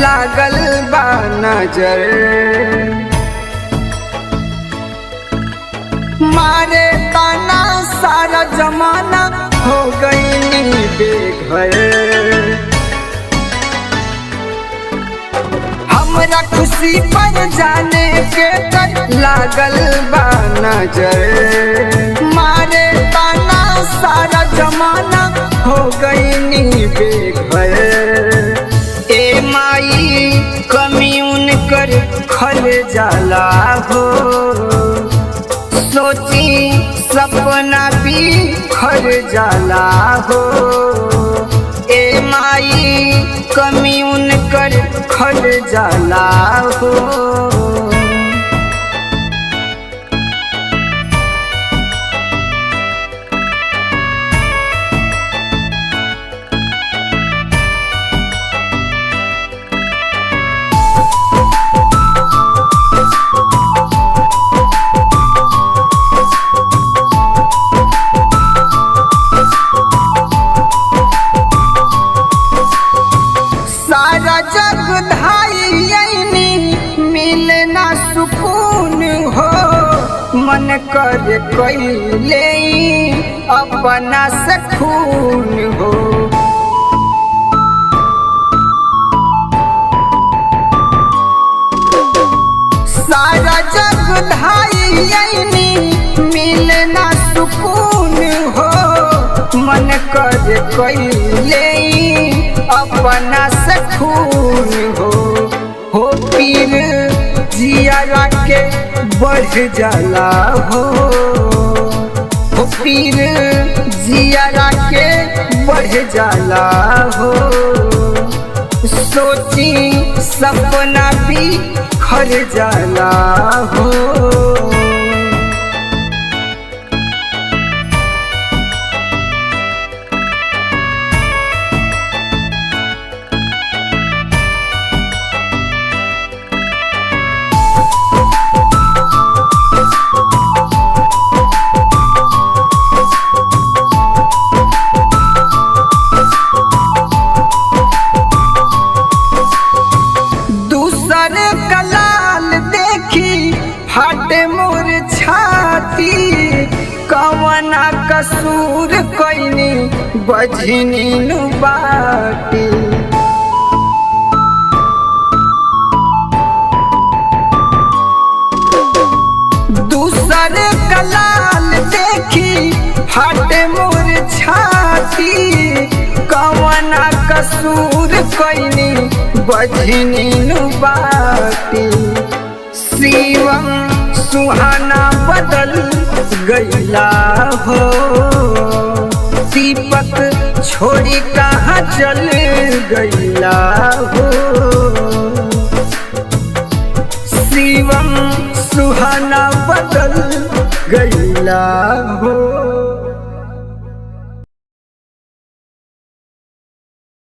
लागल बा नजर। मारे ताना सारा जमाना हो गई बेघर। हमरा खुशी पर जाने के कर लागल बा नजर। मारे ताना सारा जमाना हो गई बेघर। ए माई कमी उनकर खल जाला हो, सोची सपना भी खर जाला हो। ए माई कमी उनकर खल जाला हो। सारा जग धाई मिलना सुकून हो, मन कर कैले अपना से खून हो। सारा जग धाई मिलना सुकून हो, मन कर कैले अपना से खून हो पीर जिया के बढ़ जाला हो। पीर जिया के बढ़ जाला हो, सोची सपना भी खर जाला हो। कलाल देखी फाटे मोर छाती, कवना कसूर कैनी बझनी नु बाटी। दूसर कलाल देखी फाटे मोर छाती, कवना कसूर कैनी बझनी नु बाटी। शिवम सुहाना बदल गईला हो, दीपक छोड़ी कहाँ चल गईला हो। शिवम सुहाना बदल गईला हो।